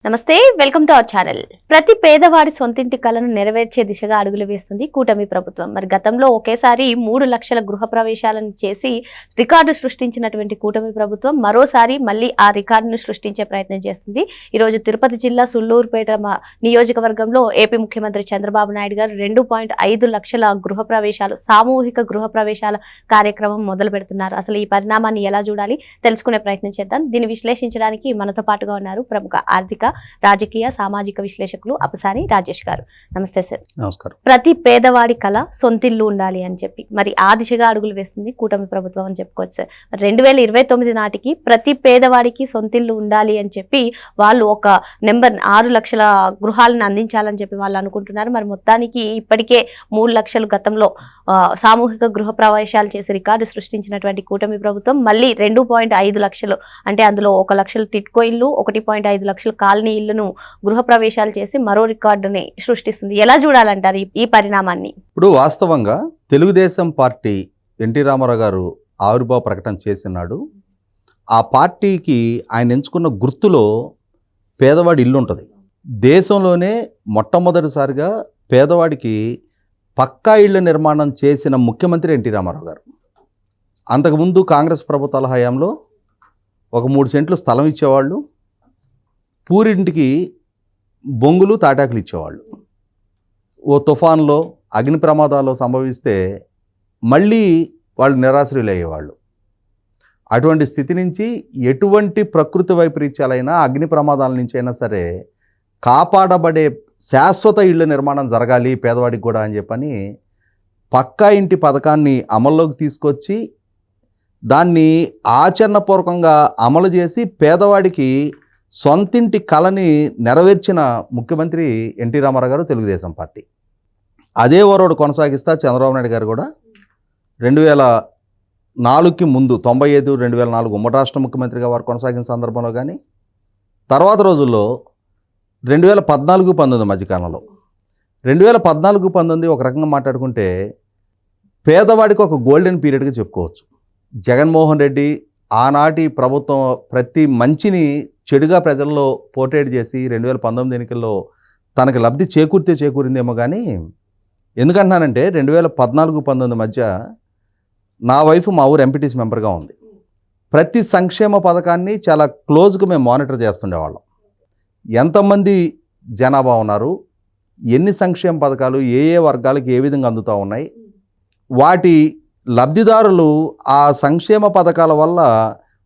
నమస్తే, welcome to our channel. ప్రతి పేదవాడి సొంతింటి కలను నెరవేర్చే దిశగా అడుగులు వేస్తుంది కూటమి ప్రభుత్వం. మరి గతంలో ఒకేసారి 3 లక్షల గృహ ప్రవేశాలను చేసి రికార్డు సృష్టించినటువంటి కూటమి ప్రభుత్వం మరోసారి మళ్ళీ ఆ రికార్డును సృష్టించే ప్రయత్నం చేస్తుంది. ఈరోజు తిరుపతి జిల్లా సుల్లూరుపేట నియోజకవర్గంలో ఏపీ ముఖ్యమంత్రి చంద్రబాబు నాయుడు గారు 2.5 లక్షల గృహ ప్రవేశాలు, సామూహిక గృహ ప్రవేశాల కార్యక్రమం మొదలు పెడుతున్నారు. అసలు ఈ పరిణామాన్ని ఎలా చూడాలి తెలుసుకునే ప్రయత్నం చేద్దాం. దీన్ని విశ్లేషించడానికి మనతో పాటుగా ఉన్నారు ప్రముఖ ఆర్థిక, రాజకీయ, సామాజిక విశ్లేషకులు అపసాని రాజేష్ గారు. నమస్తే సార్. నమస్కారం. ప్రతి పేదవాడి కళ సొంతిల్లు ఉండాలి అని చెప్పి మరి ఆ దిశగా అడుగులు వేస్తుంది కూటమి ప్రభుత్వం అని చెప్పుకోవచ్చు సార్. 2029 నాటికి ప్రతి పేదవాడికి సొంతిల్లు ఉండాలి అని చెప్పి వాళ్ళు ఒక నెంబర్ 6 లక్షల గృహాలను అందించాలని చెప్పి వాళ్ళు అనుకుంటున్నారు. మరి మొత్తానికి ఇప్పటికే 3 లక్షలు గతంలో సామూహిక గృహ ప్రవేశాలు చేసి రికార్డు సృష్టించినటువంటి కూటమి ప్రభుత్వం మళ్ళీ 2.5 లక్షలు, అంటే అందులో 1 లక్షలు టిట్కో ఇల్లు, 1.5 లక్షలు కాలనీ ఇళ్లను గృహ ప్రవేశాలు చేసి మరో రికార్డుని సృష్టిస్తుంది. ఎలా చూడాలంటారు ఈ పరిణామాన్ని? ఇప్పుడు వాస్తవంగా తెలుగుదేశం పార్టీ ఎన్టీ రామారావు గారు ఆవిర్భావ ప్రకటన చేసినాడు. ఆ పార్టీకి ఆయన ఎంచుకున్న గుర్తులో పేదవాడి ఇల్లు ఉంటుంది. దేశంలోనే మొట్టమొదటిసారిగా పేదవాడికి పక్కా ఇళ్ల నిర్మాణం చేసిన ముఖ్యమంత్రి ఎన్టీ రామారావు గారు. అంతకుముందు కాంగ్రెస్ ప్రభుత్వాల హయాంలో ఒక 3 సెంట్లు స్థలం ఇచ్చేవాళ్ళు, పూరింటికి బొంగులు తాటాకులు ఇచ్చేవాళ్ళు. ఓ తుఫాన్లో, అగ్ని ప్రమాదాల్లో సంభవిస్తే మళ్ళీ వాళ్ళు నిరాశ్రయులు అయ్యేవాళ్ళు. అటువంటి స్థితి నుంచి ఎటువంటి ప్రకృతి వైపరీత్యాలైనా, అగ్ని ప్రమాదాల నుంచి అయినా సరే కాపాడబడే శాశ్వత ఇళ్ల నిర్మాణం జరగాలి పేదవాడికి కూడా అని చెప్పని పక్కా ఇంటి పథకాన్ని అమల్లోకి తీసుకొచ్చి దాన్ని ఆచరణపూర్వకంగా అమలు చేసి పేదవాడికి సొంతింటి కళని నెరవేర్చిన ముఖ్యమంత్రి ఎన్టీ రామారావు గారు, తెలుగుదేశం పార్టీ. అదే ఓరోడు కొనసాగిస్తా చంద్రబాబు నాయుడు గారు కూడా 2004కి ముందు 95, 2004 ఉమ్మడి రాష్ట్ర ముఖ్యమంత్రిగా వారు కొనసాగిన సందర్భంలో కానీ, తర్వాత రోజుల్లో 2014-19 మధ్యకాలంలో 2014-19 ఒక రకంగా మాట్లాడుకుంటే పేదవాడికి ఒక గోల్డెన్ పీరియడ్గా చెప్పుకోవచ్చు. జగన్మోహన్ రెడ్డి ఆనాటి ప్రభుత్వం ప్రతి మంచిని చెడుగా ప్రజల్లో పోర్ట్రేట్ చేసి 2019 ఎన్నికల్లో తనకు లబ్ధి చేకూరిందేమో కానీ, ఎందుకంటున్నానంటే 2014-19 మధ్య నా వైఫ్ మా ఊరు ఎంపీటీసీ మెంబర్గా ఉంది. ప్రతి సంక్షేమ పథకాన్ని చాలా క్లోజ్గా మేము మానిటర్ చేస్తుండేవాళ్ళం. ఎంతమంది జనాభా ఉన్నారు, ఎన్ని సంక్షేమ పథకాలు ఏ వర్గాలకు ఏ విధంగా అందుతూ ఉన్నాయి, వాటి లబ్ధిదారులు ఆ సంక్షేమ పథకాల వల్ల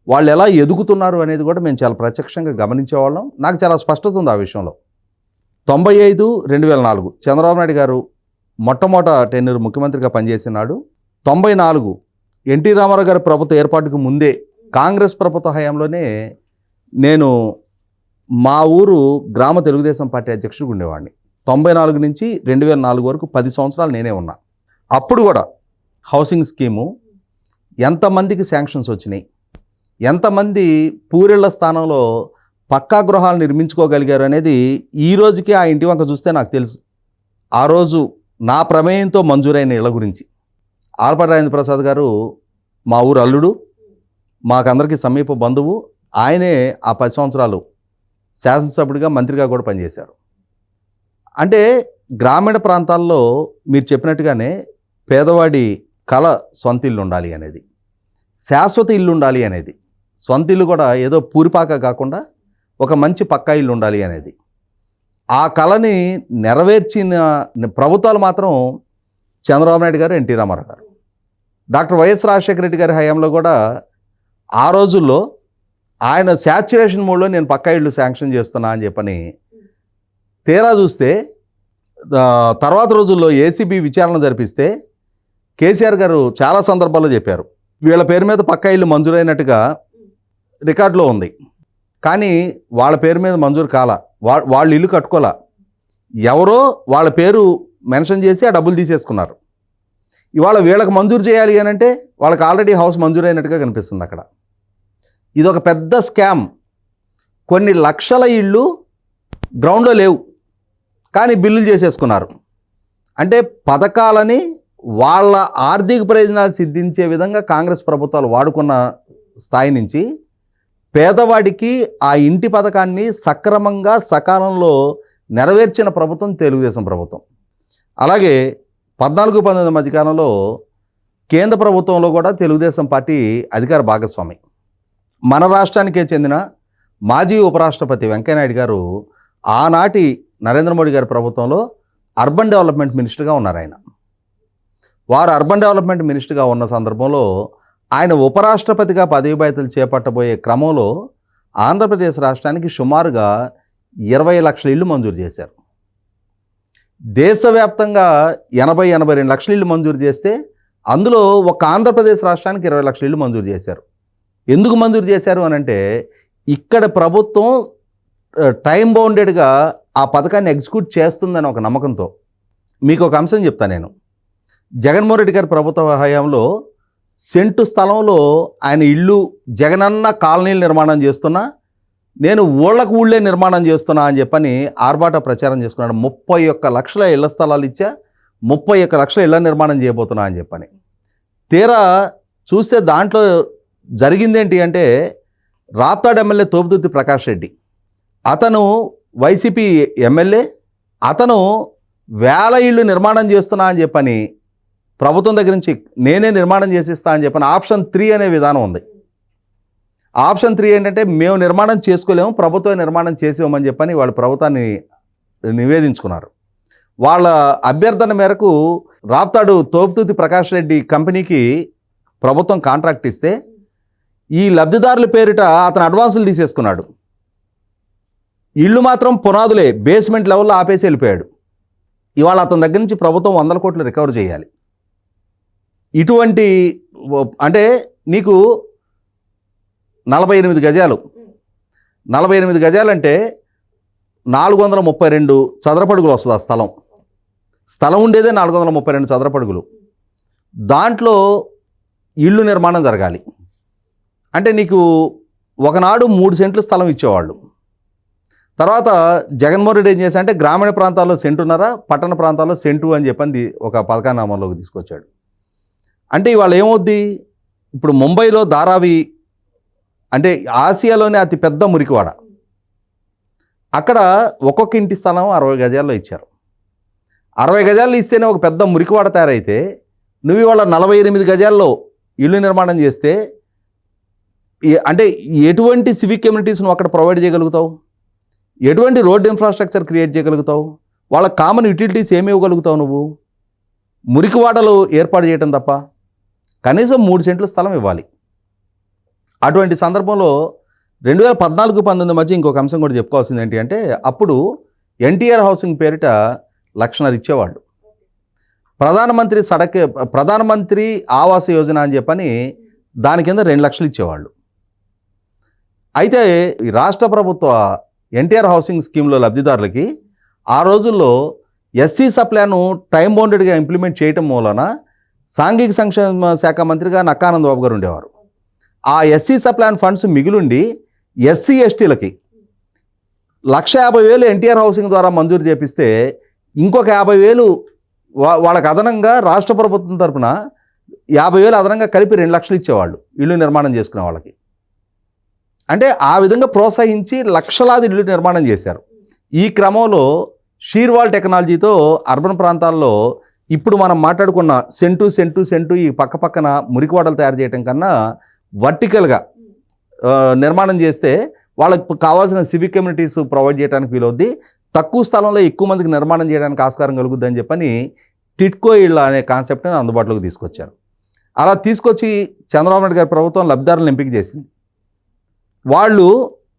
వాళ్ళు ఎలా ఎదుగుతున్నారు అనేది కూడా మేము చాలా ప్రత్యక్షంగా గమనించేవాళ్ళం. నాకు చాలా స్పష్టత ఉంది ఆ విషయంలో. 95, 2004 చంద్రబాబు నాయుడు గారు మొట్టమొదట టెన్యూర్ ముఖ్యమంత్రిగా పనిచేసినాడు. 94 ఎన్టీ రామారావు గారి ప్రభుత్వ ఏర్పాటుకు ముందే కాంగ్రెస్ ప్రభుత్వ హయాంలోనే నేను మా ఊరు గ్రామ తెలుగుదేశం పార్టీ అధ్యక్షుడిగా ఉండేవాడిని. 94 నుంచి 2004 వరకు 10 సంవత్సరాలు నేనే ఉన్నా. అప్పుడు కూడా హౌసింగ్ స్కీము ఎంతమందికి శాంక్షన్స్ వచ్చినాయి, ఎంతమంది పూరిళ్ల స్థానంలో పక్కా గృహాలు నిర్మించుకోగలిగారు అనేది ఈ రోజుకి ఆ ఇంటి వంక చూస్తే నాకు తెలుసు. ఆ రోజు నా ప్రమేయంతో మంజూరైన ఇళ్ల గురించి ఆర్పాటి రాజేంద్ర ప్రసాద్ గారు మా ఊరు అల్లుడు, మాకందరికీ సమీప బంధువు. ఆయనే ఆ 10 సంవత్సరాలు శాసనసభ్యుడిగా, మంత్రిగా కూడా పనిచేశారు. అంటే గ్రామీణ ప్రాంతాల్లో మీరు చెప్పినట్టుగానే పేదవాడి కళ సొంత ఇల్లు ఉండాలి అనేది, శాశ్వత ఇల్లు ఉండాలి అనేది, సొంత ఇల్లు కూడా ఏదో పూరిపాక కాకుండా ఒక మంచి పక్కా ఇల్లు ఉండాలి అనేది, ఆ కళని నెరవేర్చిన ప్రభుత్వాలు మాత్రం చంద్రబాబు నాయుడు గారు, ఎన్టీ రామారావు గారు. డాక్టర్ వైఎస్ రాజశేఖర రెడ్డి గారి హయాంలో కూడా ఆ రోజుల్లో ఆయన శాచ్యురేషన్ మోడ్లో నేను పక్కా ఇళ్ళు శాంక్షన్ చేస్తున్నా అని చెప్పని తీరా చూస్తే తర్వాత రోజుల్లో ఏసీబీ విచారణ జరిపిస్తే కేసీఆర్ గారు చాలా సందర్భాల్లో చెప్పారు, వీళ్ళ పేరు మీద పక్కా ఇల్లు మంజూరైనట్టుగా రికార్డులో ఉంది, కానీ వాళ్ళ పేరు మీద మంజూరు కాలా, వాళ్ళు ఇల్లు కట్టుకోలా, ఎవరో వాళ్ళ పేరు మెన్షన్ చేసి ఆ డబ్బులు తీసేసుకున్నారు. ఇవాళ వీళ్ళకి మంజూరు చేయాలి అని అంటే వాళ్ళకి ఆల్రెడీ హౌస్ మంజూరైనట్టుగా కనిపిస్తుంది అక్కడ. ఇది ఒక పెద్ద స్కామ్. కొన్ని లక్షల ఇళ్ళు గ్రౌండ్లో లేవు, కానీ బిల్లులు చేసేసుకున్నారు. అంటే పథకాలని వాళ్ళ ఆర్థిక ప్రయోజనాలు సిద్ధించే విధంగా కాంగ్రెస్ ప్రభుత్వాలు వాడుకున్న స్థాయి నుంచి పేదవాడికి ఆ ఇంటి పథకాన్ని సక్రమంగా సకాలంలో నెరవేర్చిన ప్రభుత్వం తెలుగుదేశం ప్రభుత్వం. అలాగే 14-19 మధ్యకాలంలో కేంద్ర ప్రభుత్వంలో కూడా తెలుగుదేశం పార్టీ అధికార భాగస్వామి. మన రాష్ట్రానికే చెందిన మాజీ ఉపరాష్ట్రపతి వెంకయ్యనాయుడు గారు ఆనాటి నరేంద్ర మోడీ గారి ప్రభుత్వంలో అర్బన్ డెవలప్మెంట్ మినిస్టర్గా ఉన్నారు ఆయన. వారు అర్బన్ డెవలప్మెంట్ మినిస్టర్గా ఉన్న సందర్భంలో ఆయన ఉపరాష్ట్రపతిగా పదవి బాధ్యతలు చేపట్టబోయే క్రమంలో ఆంధ్రప్రదేశ్ రాష్ట్రానికి సుమారుగా 20 లక్షల ఇళ్ళు మంజూరు చేశారు. దేశవ్యాప్తంగా 80-82 లక్షల ఇళ్ళు మంజూరు చేస్తే అందులో ఒక ఆంధ్రప్రదేశ్ రాష్ట్రానికి 20 లక్షల ఇళ్ళు మంజూరు చేశారు. ఎందుకు మంజూరు చేశారు అని అంటే ఇక్కడ ప్రభుత్వం టైం బౌండెడ్గా ఆ పథకాన్ని ఎగ్జిక్యూట్ చేస్తుందని ఒక నమ్మకంతో. మీకు ఒక అంశం చెప్తాను నేను. జగన్మోహన్ రెడ్డి గారి ప్రభుత్వ హయాంలో సెంటు స్థలంలో ఆయన ఇల్లు జగనన్న కాలనీలు నిర్మాణం చేస్తున్నా, నేను ఊళ్ళకు ఊళ్ళే నిర్మాణం చేస్తున్నా అని చెప్పని ఆర్భాట ప్రచారం చేసుకున్నాడు. 31 లక్షల ఇళ్ల స్థలాలు ఇచ్చా, 31 లక్షల ఇళ్ల నిర్మాణం చేయబోతున్నా అని చెప్పని. తీరా చూస్తే దాంట్లో జరిగిందేంటి అంటే రాప్తాడ్ ఎమ్మెల్యే తోపుదుర్తి ప్రకాష్ రెడ్డి, అతను వైసీపీ ఎమ్మెల్యే, అతను 1000 ఇళ్ళు నిర్మాణం చేస్తున్నా అని చెప్పని ప్రభుత్వం దగ్గర నుంచి నేనే నిర్మాణం చేసిస్తా అని చెప్పని ఆప్షన్ 3 అనే విధానం ఉంది. ఆప్షన్ 3 ఏంటంటే మేము నిర్మాణం చేసుకోలేము, ప్రభుత్వం నిర్మాణం చేసేమని చెప్పని వాళ్ళు ప్రభుత్వాన్ని నివేదించుకున్నారు. వాళ్ళ అభ్యర్థన మేరకు రాప్తాడు తోపుదుర్తి ప్రకాష్ రెడ్డి కంపెనీకి ప్రభుత్వం కాంట్రాక్ట్ ఇస్తే ఈ లబ్ధిదారుల పేరిట అతను అడ్వాన్సులు తీసేసుకున్నాడు. ఇళ్ళు మాత్రం పునాదులే బేస్మెంట్ లెవెల్లో ఆపేసి వెళ్ళిపోయాడు. ఇవాళ అతని దగ్గర నుంచి ప్రభుత్వం 100 కోట్లు రికవర్ చేయాలి. ఇటువంటి అంటే నీకు 48 గజాలు, 48 గజాలంటే 432 చదరపడుగులు వస్తుంది. ఆ స్థలం ఉండేదే 432 చదరపడుగులు. దాంట్లో ఇళ్ళు నిర్మాణం జరగాలి అంటే నీకు ఒకనాడు 3 సెంట్లు స్థలం ఇచ్చేవాళ్ళు. తర్వాత జగన్మోహన్ రెడ్డి ఏం చేశాడంటే గ్రామీణ ప్రాంతాల్లో సెంటున్నర, పట్టణ ప్రాంతాల్లో సెంటు అని చెప్పని ఒక పథకాన్ని అమల్లోకి తీసుకొచ్చాడు. అంటే ఇవాళ ఏమవుద్ది, ఇప్పుడు ముంబైలో ధారావి అంటే ఆసియాలోనే అతి పెద్ద మురికివాడ, అక్కడ ఒక్కొక్క ఇంటి స్థలం 60 గజాల్లో ఇచ్చారు. 60 గజాల్లో ఇస్తేనే ఒక పెద్ద మురికివాడ తయారైతే నువ్వు ఇవాళ 48 గజాల్లో ఇల్లు నిర్మాణం చేస్తే అంటే ఎటువంటి సివిక్ కమ్యూనిటీస్ నువ్వు అక్కడ ప్రొవైడ్ చేయగలుగుతావు, ఎటువంటి రోడ్ ఇన్ఫ్రాస్ట్రక్చర్ క్రియేట్ చేయగలుగుతావు, వాళ్ళ కామన్ యూటిలిటీస్ ఏమి ఇవ్వగలుగుతావు? నువ్వు మురికివాడలు ఏర్పాటు చేయటం తప్ప కనీసం 3 సెంట్ల స్థలం ఇవ్వాలి. అటువంటి సందర్భంలో 2014-19 మధ్య ఇంకొక అంశం కూడా చెప్పుకోవాల్సింది ఏంటి అంటే అప్పుడు ఎన్టీఆర్ హౌసింగ్ పేరిట 1,00,000 ఇచ్చేవాళ్ళు. ప్రధానమంత్రి ఆవాస్ యోజన అని చెప్పని దాని కింద 2 లక్షలు ఇచ్చేవాళ్ళు. అయితే ఈ రాష్ట్ర ప్రభుత్వ ఎన్టీఆర్ హౌసింగ్ స్కీమ్లో లబ్ధిదారులకి ఆ రోజుల్లో ఎస్సీ సప్లాను టైం బౌండెడ్గా ఇంప్లిమెంట్ చేయటం మూలన సాంఘిక సంక్షేమ శాఖ మంత్రిగా నక్కానంద్ బాబు గారు ఉండేవారు. ఆ ఎస్సీ సప్లాన్ ఫండ్స్ మిగిలుండి ఎస్సీ ఎస్టీలకి 1,50,000 ఎన్టీఆర్ హౌసింగ్ ద్వారా మంజూరు చేపిస్తే ఇంకొక 50,000 వాళ్ళకి అదనంగా రాష్ట్ర ప్రభుత్వం తరఫున 50,000 అదనంగా కలిపి 2 లక్షలు ఇచ్చేవాళ్ళు ఇల్లు నిర్మాణం చేసుకునే వాళ్ళకి. అంటే ఆ విధంగా ప్రోత్సహించి లక్షలాది ఇల్లు నిర్మాణం చేశారు. ఈ క్రమంలో షీర్వాల్ టెక్నాలజీతో అర్బన్ ప్రాంతాల్లో ఇప్పుడు మనం మాట్లాడుకున్న సెంటు ఈ పక్కన మురికివాడలు తయారు చేయడం కన్నా వర్టికల్గా నిర్మాణం చేస్తే వాళ్ళకి కావాల్సిన సివిక్ కమ్యూనిటీస్ ప్రొవైడ్ చేయడానికి వీలవుద్ది, తక్కువ స్థలంలో ఎక్కువ మందికి నిర్మాణం చేయడానికి ఆస్కారం కలుగుద్ది అని చెప్పని టిట్కో ఇళ్ళ అనే కాన్సెప్ట్ని అందుబాటులోకి తీసుకొచ్చారు. అలా తీసుకొచ్చి చంద్రబాబు నాయుడు గారి ప్రభుత్వం లబ్ధిదారులను ఎంపిక చేసింది. వాళ్ళు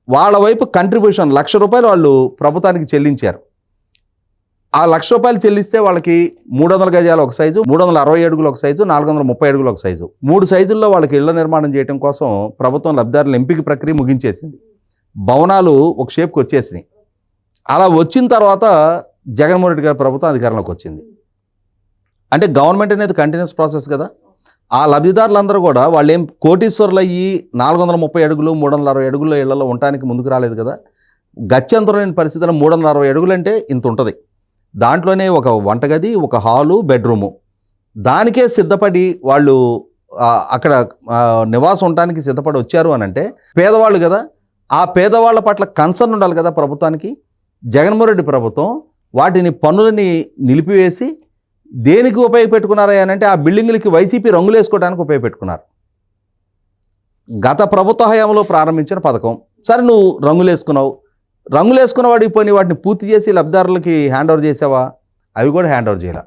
వాళ్ళ వైపు కంట్రిబ్యూషన్ ₹1,00,000 వాళ్ళు ప్రభుత్వానికి చెల్లించారు. ఆ ₹1,00,000 చెల్లిస్తే వాళ్ళకి 300 గజాలు ఒక సైజు, 360 అడుగులు ఒక సైజు, 430 అడుగులు ఒక సైజు, 3 సైజుల్లో వాళ్ళకి ఇళ్ల నిర్మాణం చేయడం కోసం ప్రభుత్వం లబ్ధిదారుల ఎంపిక ప్రక్రియ ముగించేసింది. భవనాలు ఒక షేప్కి వచ్చేసినాయి. అలా వచ్చిన తర్వాత జగన్మోహన్ రెడ్డి గారి ప్రభుత్వం అధికారంలోకి వచ్చింది. అంటే గవర్నమెంట్ అనేది కంటిన్యూస్ ప్రాసెస్ కదా. ఆ లబ్ధిదారులందరూ కూడా వాళ్ళు ఏం కోటీశ్వరులు అయ్యి 430 అడుగులు 360 అడుగుల ఇళ్లలో ఉండటానికి ముందుకు రాలేదు కదా. గత్యంతరం లేని పరిస్థితుల్లో 360 అడుగులు అంటే ఇంత ఉంటుంది. దాంట్లోనే ఒక వంటగది, ఒక హాలు, బెడ్రూము, దానికే సిద్ధపడి వాళ్ళు అక్కడ నివాసం ఉండడానికి సిద్ధపడి వచ్చారు అని అంటే పేదవాళ్ళు కదా, ఆ పేదవాళ్ళ పట్ల కన్సర్న్ ఉండాలి కదా ప్రభుత్వానికి. జగన్మోహన్ రెడ్డి ప్రభుత్వం వాటిని పన్నులని నిలిపివేసి దేనికి ఉపయోగపెట్టుకున్నారా అని అంటే ఆ బిల్డింగులకి వైసీపీ రంగులు వేసుకోవడానికి ఉపయోగపెట్టుకున్నారు. గత ప్రభుత్వ హయాంలో ప్రారంభించిన పథకం, సరే నువ్వు రంగులు వేసుకున్న వాడికి పోయి వాటిని పూర్తి చేసి లబ్ధిదారులకి హ్యాండ్ ఓవర్ చేసావా? అవి కూడా హ్యాండ్ ఓవర్ చేయాల.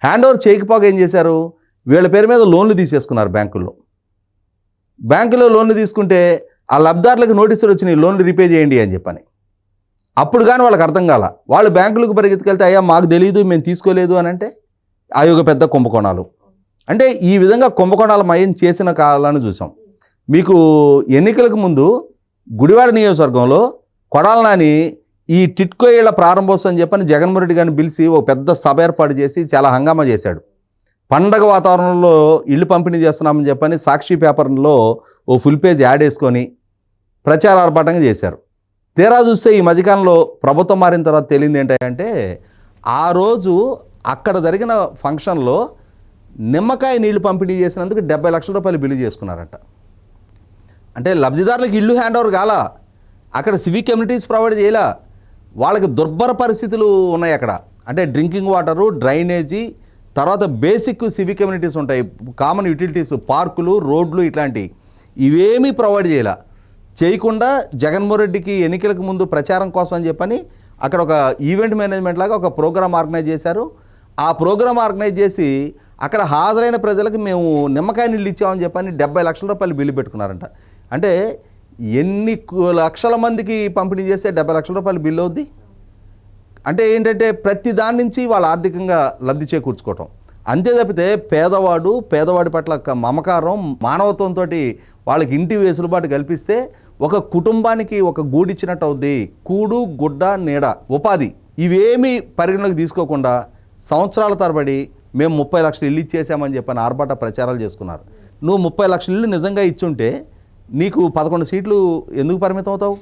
హ్యాండ్ ఓవర్ చేయకపోక ఏం చేశారు, వీళ్ళ పేరు మీద లోన్లు తీసేసుకున్నారు. బ్యాంకుల్లో లోన్లు తీసుకుంటే ఆ లబ్ధిదారులకు నోటీసులు వచ్చినాయి, లోన్లు రీపే చేయండి అని చెప్పని. అప్పుడు కానీ వాళ్ళకి అర్థం కాల. వాళ్ళు బ్యాంకులకు పరిగెత్తుకెళ్తే అయ్యా మాకు తెలియదు, మేము తీసుకోలేదు అని అంటే అవి ఒక పెద్ద కుంభకోణాలు. అంటే ఈ విధంగా కుంభకోణాల మయం చేసిన కాలాన్ని చూసాం. మీకు ఎన్నికలకు ముందు గుడివాడ నియోజకవర్గంలో కొడాల నాని ఈ టిట్కో ఇళ్ల ప్రారంభోత్సవం అని చెప్పని జగన్మోహన్ రెడ్డి గారిని పిలిచి ఒక పెద్ద సభ ఏర్పాటు చేసి చాలా హంగామా చేశాడు. పండగ వాతావరణంలో ఇల్లు పంపిణీ చేస్తున్నామని చెప్పని సాక్షి పేపర్లో ఓ ఫుల్ పేజ్ యాడ్ వేసుకొని ప్రచారార్భాటంగా చేశారు. తీరా చూస్తే ఈ మధ్యకాలంలో ప్రభుత్వం మారిన తర్వాత తెలియదు ఏంటంటే ఆ రోజు అక్కడ జరిగిన ఫంక్షన్లో నిమ్మకాయ నీళ్లు పంపిణీ చేసినందుకు 70 లక్షల రూపాయలు బిల్లు చేసుకున్నారట. అంటే లబ్ధిదారులకు ఇల్లు హ్యాండ్ ఓవర్ కాలా, అక్కడ సివిక్ కమ్యూనిటీస్ ప్రొవైడ్ చేయాల, వాళ్ళకి దుర్భర పరిస్థితులు ఉన్నాయి అక్కడ. అంటే డ్రింకింగ్ వాటరు, డ్రైనేజీ, తర్వాత బేసిక్ సివిక్ కమ్యూనిటీస్ ఉంటాయి, కామన్ యూటిలిటీస్, పార్కులు, రోడ్లు, ఇట్లాంటివి ఇవేమీ ప్రొవైడ్ చేయకుండా జగన్మోహన్ రెడ్డికి ఎన్నికలకు ముందు ప్రచారం కోసం అని చెప్పని అక్కడ ఒక ఈవెంట్ మేనేజ్మెంట్ లాగా ఒక ప్రోగ్రామ్ ఆర్గనైజ్ చేశారు. ఆ ప్రోగ్రామ్ ఆర్గనైజ్ చేసి అక్కడ హాజరైన ప్రజలకు మేము నిమ్మకాయ నీళ్ళు ఇచ్చామని చెప్పని 70 లక్షల రూపాయలు బిల్లు పెట్టుకున్నారంట. అంటే ఎన్ని లక్షల మందికి పంపిణీ చేస్తే 70 లక్షల రూపాయలు బిల్లు అవుద్ది. అంటే ఏంటంటే ప్రతి దాని నుంచి వాళ్ళు ఆర్థికంగా లబ్ధి చేకూర్చుకోవటం. అంతే తప్పితే పేదవాడి పట్ల మమకారం, మానవత్వంతో వాళ్ళకి ఇంటి వెసులుబాటు కల్పిస్తే ఒక కుటుంబానికి ఒక గూడిచ్చినట్టు అవుద్ది. కూడు, గుడ్డ, నీడ, ఉపాధి ఇవేమీ పరిగణలోకి తీసుకోకుండా సంవత్సరాల తరబడి మేము 30 లక్షలు ఇల్లు ఇచ్చేసామని చెప్పని ఆర్భాట ప్రచారాలు చేసుకున్నారు. నువ్వు 30 లక్షల ఇల్లు నిజంగా ఇచ్చుంటే నీకు 11 సీట్లు ఎందుకు పరిమితం అవుతావు?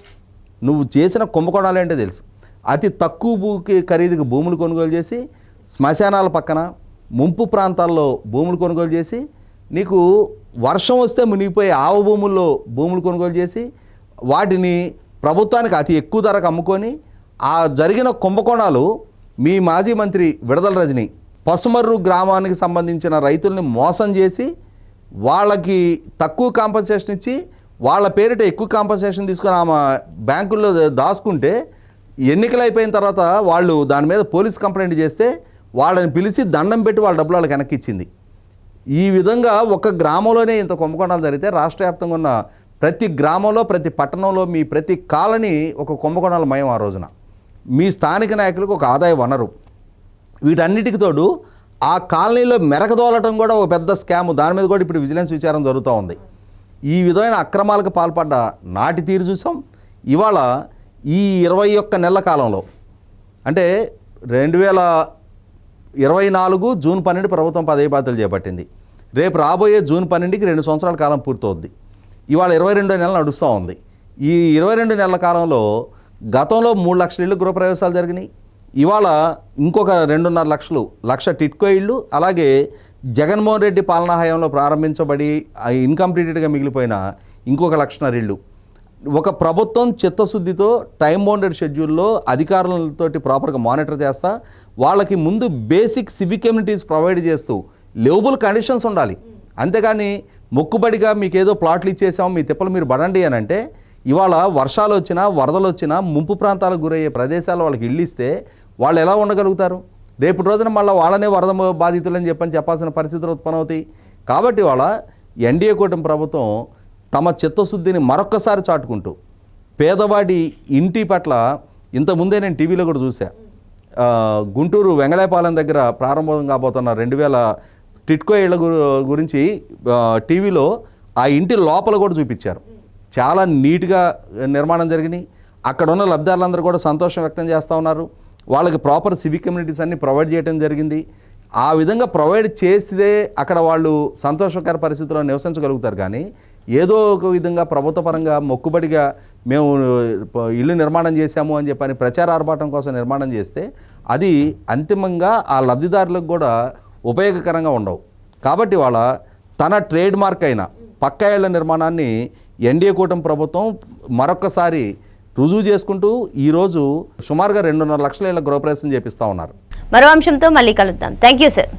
నువ్వు చేసిన కుంభకోణాలు ఏంటో తెలుసు. అతి తక్కువ ఖరీదుకి భూములు కొనుగోలు చేసి, శ్మశానాల పక్కన ముంపు ప్రాంతాల్లో భూములు కొనుగోలు చేసి, నీకు వర్షం వస్తే మునిగిపోయి ఆవ భూముల్లో భూములు కొనుగోలు చేసి వాటిని ప్రభుత్వానికి అతి ఎక్కువ ధరకు అమ్ముకొని, ఆ జరిగిన కుంభకోణాలు మీ మాజీ మంత్రి విడదల రజని పసుమర్రు గ్రామానికి సంబంధించిన రైతుల్ని మోసం చేసి వాళ్ళకి తక్కువ కాంపన్సేషన్ ఇచ్చి వాళ్ళ పేరిట ఎక్కువ కాంపన్సేషన్ తీసుకొని ఆమె బ్యాంకుల్లో దాచుకుంటే ఎన్నికలు అయిపోయిన తర్వాత వాళ్ళు దాని మీద పోలీస్ కంప్లైంట్ చేస్తే వాళ్ళని పిలిచి దండం పెట్టి వాళ్ళ డబ్బులు వాళ్ళకి వెనక్కి ఇచ్చింది. ఈ విధంగా ఒక గ్రామంలోనే ఇంత కుంభకోణాలు జరిగితే రాష్ట్ర వ్యాప్తంగా ఉన్న ప్రతి గ్రామంలో, ప్రతి పట్టణంలో, మీ ప్రతి కాలనీ ఒక కుంభకోణాల మయం. ఆ రోజున మీ స్థానిక నాయకులకు ఒక ఆదాయ వనరు. వీటన్నిటికి తోడు ఆ కాలనీలో మెరకదోలటం కూడా ఒక పెద్ద స్కాము. దాని మీద కూడా ఇప్పుడు విజిలెన్స్ విచారణ జరుగుతూ ఉంది. ఈ విధమైన అక్రమాలకు పాల్పడ్డ నాటి తీరు చూసాం. ఇవాళ ఈ 21 నెలల కాలంలో అంటే 2024 జూన్ 12 ప్రభుత్వం పదవి బాధ్యతలు చేపట్టింది. రేపు రాబోయే జూన్ 12కి 2 సంవత్సరాల కాలం పూర్తవుద్ది. ఇవాళ 22 నెలలు నడుస్తూ ఉంది. ఈ 22 నెలల కాలంలో గతంలో 3 లక్షల ఇళ్ళు గృహప్రవేశాలు జరిగినాయి. ఇవాళ ఇంకొక 2.5 లక్షలు, లక్ష టిట్కో ఇళ్ళు, అలాగే జగన్మోహన్ రెడ్డి పాలనా హయాంలో ప్రారంభించబడి ఇన్కంప్లీటెడ్గా మిగిలిపోయిన ఇంకొక 1.5 లక్షల ఇళ్ళు. ఒక ప్రభుత్వం చిత్తశుద్ధితో టైం బౌండెడ్ షెడ్యూల్లో అధికారులతోటి ప్రాపర్గా మానిటర్ చేస్తా, వాళ్ళకి ముందు బేసిక్ సివిక్ కమ్యూనిటీస్ ప్రొవైడ్ చేస్తూ లివబుల్ కండిషన్స్ ఉండాలి. అంతేగాని మొక్కుబడిగా మీకు ఏదో ప్లాట్లు ఇచ్చేసాం, మీ తిప్పలు మీరు పడండి అని అంటే ఇవాళ వర్షాలు వచ్చినా, వరదలు వచ్చినా, ముంపు ప్రాంతాలకు గురయ్యే ప్రదేశాలు వాళ్ళకి ఇల్లు ఇస్తే వాళ్ళు ఎలా ఉండగలుగుతారు? రేపు రోజున మళ్ళీ వాళ్ళనే వరద బాధితులని చెప్పాల్సిన పరిస్థితులు ఉత్పన్నమవుతాయి. కాబట్టి వాళ్ళ ఎన్డీఏ కూటమి ప్రభుత్వం తమ చిత్తశుద్ధిని మరొక్కసారి చాటుకుంటూ పేదవాడి ఇంటి పట్ల, ఇంతకుముందే నేను టీవీలో కూడా చూసా, గుంటూరు వెంగళాయపాలెం దగ్గర ప్రారంభం కాబోతున్న 2000 టిట్కో ఇళ్ల గురించి టీవీలో ఆ ఇంటి లోపల కూడా చూపించారు. చాలా నీట్గా నిర్మాణం జరిగినాయి. అక్కడ ఉన్న లబ్ధిదారులందరూ కూడా సంతోషం వ్యక్తం చేస్తూ ఉన్నారు. వాళ్ళకి ప్రాపర్ సివిక్ కమ్యూనిటీస్ అన్ని ప్రొవైడ్ చేయడం జరిగింది. ఆ విధంగా ప్రొవైడ్ చేస్తే అక్కడ వాళ్ళు సంతోషకర పరిస్థితుల్లో నివసించగలుగుతారు. కానీ ఏదో ఒక విధంగా ప్రభుత్వ పరంగా మొక్కుబడిగా మేము ఇల్లు నిర్మాణం చేశాము అని చెప్పని ప్రచార ఆర్భాటం కోసం నిర్మాణం చేస్తే అది అంతిమంగా ఆ లబ్ధిదారులకు కూడా ఉపయోగకరంగా ఉండవు. కాబట్టి వాళ్ళ తన ట్రేడ్ మార్క్ అయిన పక్కా ఇళ్ల నిర్మాణాన్ని ఎన్డీఏ కూటమి ప్రభుత్వం మరొకసారి రుజువు చేసుకుంటూ ఈరోజు సుమారుగా 2.5 లక్షల ఇళ్ల గృహప్రవేశం చేపిస్తూ ఉన్నారు. మరో అంశంతో మళ్ళీ కలుద్దాం. Thank you sir.